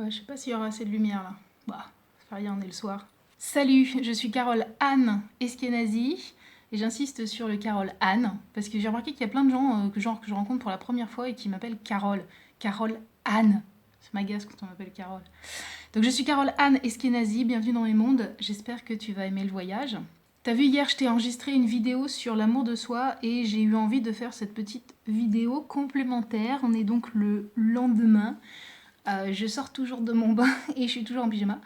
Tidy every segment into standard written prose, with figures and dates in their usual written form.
Ouais, je sais pas s'il y aura assez de lumière là. Bah, ça fait rien, on est le soir. Salut, je suis Carole Anne Eskenazi et j'insiste sur le Carole Anne parce que j'ai remarqué qu'il y a plein de gens que je rencontre pour la première fois et qui m'appellent Carole. Carole Anne. Ça m'agace quand on m'appelle Carole. Donc je suis Carole Anne Eskenazi, bienvenue dans mes mondes. J'espère que tu vas aimer le voyage. T'as vu, hier je t'ai enregistré une vidéo sur l'amour de soi et j'ai eu envie de faire cette petite vidéo complémentaire. On est donc le lendemain. Je sors toujours de mon bain et je suis toujours en pyjama.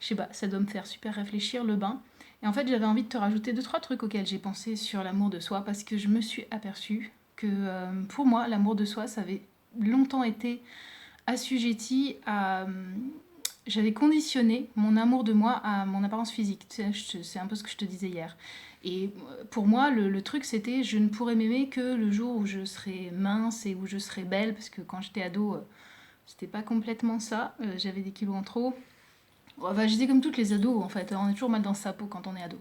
Je sais pas, ça doit me faire super réfléchir le bain. Et en fait, j'avais envie de te rajouter 2-3 trucs auxquels j'ai pensé sur l'amour de soi parce que je me suis aperçue que pour moi, l'amour de soi, ça avait longtemps été assujetti à. J'avais conditionné mon amour de moi à mon apparence physique. Tu sais, c'est un peu ce que je te disais hier. Et pour moi, le truc, c'était je ne pourrais m'aimer que le jour où je serai mince et où je serai belle, parce que quand j'étais ado, c'était pas complètement ça. J'avais des kilos en trop. Enfin, j'étais comme toutes les ados, en fait. On est toujours mal dans sa peau quand on est ado.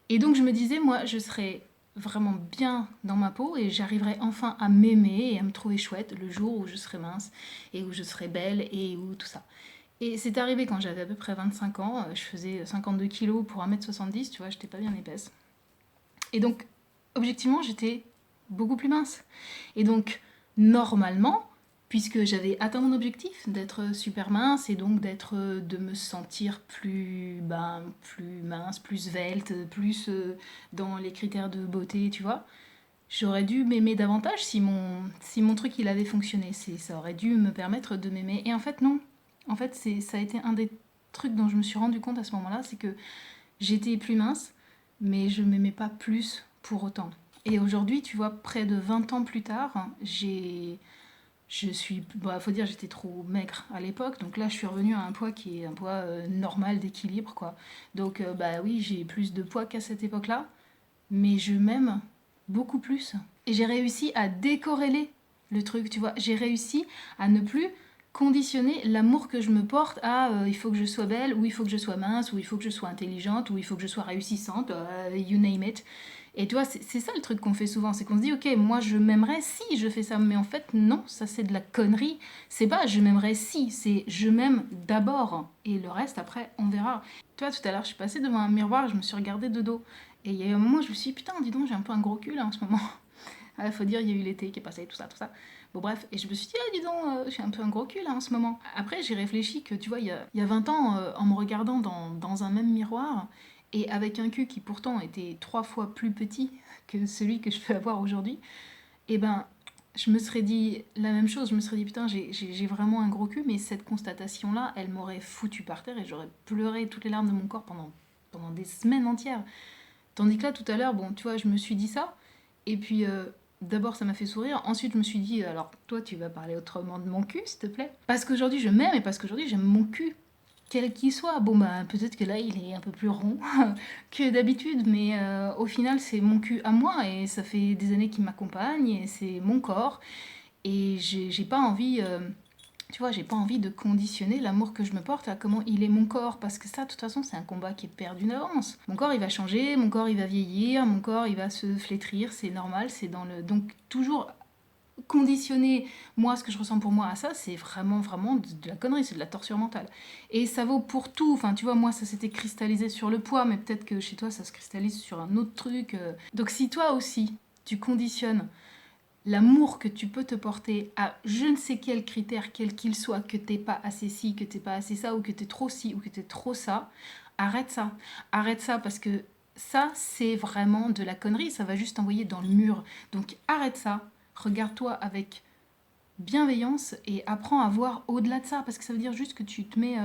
Et donc, je me disais, moi, je serais vraiment bien dans ma peau et j'arriverai enfin à m'aimer et à me trouver chouette le jour où je serai mince et où je serai belle et où tout ça. Et c'est arrivé quand j'avais à peu près 25 ans. Je faisais 52 kilos pour 1m70, tu vois, j'étais pas bien épaisse. Et donc, objectivement, j'étais beaucoup plus mince. Et donc, normalement, puisque j'avais atteint mon objectif d'être super mince et donc de me sentir plus mince, plus svelte, plus dans les critères de beauté, tu vois, j'aurais dû m'aimer davantage si mon truc il avait fonctionné. Ça aurait dû me permettre de m'aimer. Et en fait, non. En fait, ça a été un des trucs dont je me suis rendu compte à ce moment-là, c'est que j'étais plus mince, mais je m'aimais pas plus pour autant. Et aujourd'hui, tu vois, près de 20 ans plus tard, faut dire, j'étais trop maigre à l'époque, donc là, je suis revenue à un poids qui est un poids normal d'équilibre, quoi. Donc, bah oui, j'ai plus de poids qu'à cette époque-là, mais je m'aime beaucoup plus. Et j'ai réussi à décorréler le truc, tu vois. J'ai réussi à ne plus conditionner l'amour que je me porte à il faut que je sois belle, ou il faut que je sois mince, ou il faut que je sois intelligente, ou il faut que je sois réussissante, you name it. Et tu vois, c'est ça le truc qu'on fait souvent, c'est qu'on se dit, ok, moi je m'aimerais si je fais ça, mais en fait, non, ça c'est de la connerie. C'est pas je m'aimerais si, c'est je m'aime d'abord, et le reste après, on verra. Tu vois, tout à l'heure, je suis passée devant un miroir, je me suis regardée de dos. Et il y a eu un moment où je me suis dit, putain, dis donc, j'ai un peu un gros cul là en ce moment. Il faut dire, il y a eu l'été qui est passé, tout ça, tout ça. Bon, bref, et je me suis dit, ah, dis donc, j'ai un peu un gros cul là en ce moment. Après, j'ai réfléchi que, tu vois, il y a 20 ans, en me regardant dans un même miroir, et avec un cul qui pourtant était 3 fois plus petit que celui que je peux avoir aujourd'hui, et ben, je me serais dit la même chose. Je me serais dit, putain, j'ai vraiment un gros cul, mais cette constatation-là, elle m'aurait foutu par terre et j'aurais pleuré toutes les larmes de mon corps pendant des semaines entières. Tandis que là, tout à l'heure, bon, tu vois, je me suis dit ça, et puis d'abord ça m'a fait sourire, ensuite je me suis dit, alors toi tu vas parler autrement de mon cul, s'il te plaît. Parce qu'aujourd'hui je m'aime et parce qu'aujourd'hui j'aime mon cul, quel qu'il soit. Bon bah peut-être que là il est un peu plus rond que d'habitude, mais au final c'est mon cul à moi et ça fait des années qu'il m'accompagne et c'est mon corps. Et j'ai pas envie, tu vois, j'ai pas envie de conditionner l'amour que je me porte à comment il est mon corps, parce que ça, de toute façon, c'est un combat qui est perdu d'avance. Mon corps, il va changer, mon corps, il va vieillir, mon corps, il va se flétrir, c'est normal, c'est dans le... Donc, toujours conditionner, moi, ce que je ressens pour moi à ça, c'est vraiment, vraiment de la connerie, c'est de la torture mentale. Et ça vaut pour tout, enfin, tu vois, moi, ça s'était cristallisé sur le poids, mais peut-être que chez toi, ça se cristallise sur un autre truc. Donc, si toi aussi, tu conditionnes l'amour que tu peux te porter à je ne sais quel critère, quel qu'il soit, que t'es pas assez ci, que t'es pas assez ça, ou que t'es trop ci, ou que t'es trop ça, arrête ça. Arrête ça parce que ça, c'est vraiment de la connerie, ça va juste t'envoyer dans le mur. Donc arrête ça, regarde-toi avec bienveillance et apprends à voir au-delà de ça, parce que ça veut dire juste que tu te mets...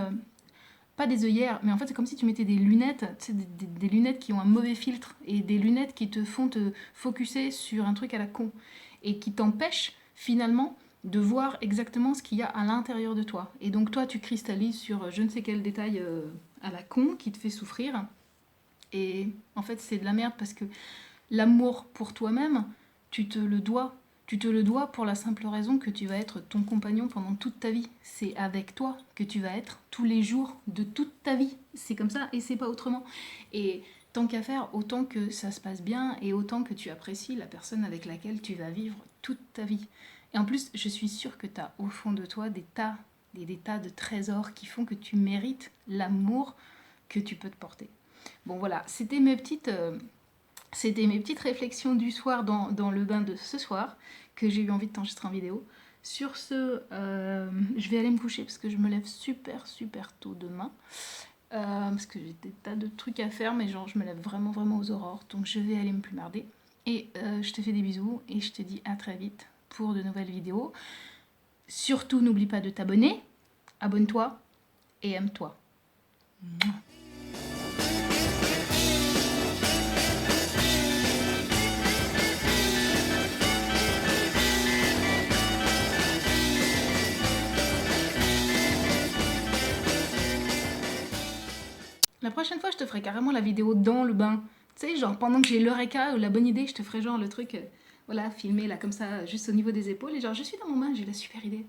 pas des œillères, mais en fait c'est comme si tu mettais des lunettes, tu sais, des lunettes qui ont un mauvais filtre, et des lunettes qui te font te focuser sur un truc à la con et qui t'empêche finalement de voir exactement ce qu'il y a à l'intérieur de toi. Et donc toi, tu cristallises sur je ne sais quel détail à la con qui te fait souffrir. Et en fait, c'est de la merde parce que l'amour pour toi-même, tu te le dois. Tu te le dois pour la simple raison que tu vas être ton compagnon pendant toute ta vie. C'est avec toi que tu vas être tous les jours de toute ta vie. C'est comme ça et c'est pas autrement. Et tant qu'à faire, autant que ça se passe bien et autant que tu apprécies la personne avec laquelle tu vas vivre toute ta vie. Et en plus, je suis sûre que tu as au fond de toi des tas des tas de trésors qui font que tu mérites l'amour que tu peux te porter. Bon voilà, c'était mes petites réflexions du soir dans le bain de ce soir que j'ai eu envie de t'enregistrer en vidéo. Sur ce, je vais aller me coucher parce que je me lève super tôt demain. Parce que j'ai des tas de trucs à faire, mais genre je me lève vraiment aux aurores. Donc je vais aller me plumarder. Et je te fais des bisous et je te dis à très vite pour de nouvelles vidéos. Surtout n'oublie pas de t'abonner, abonne-toi et aime-toi. La prochaine fois, je te ferai carrément la vidéo dans le bain. Tu sais, genre pendant que j'ai l'eureka ou la bonne idée, je te ferai genre le truc, voilà, filmé là comme ça, juste au niveau des épaules. Et genre, je suis dans mon bain, j'ai la super idée.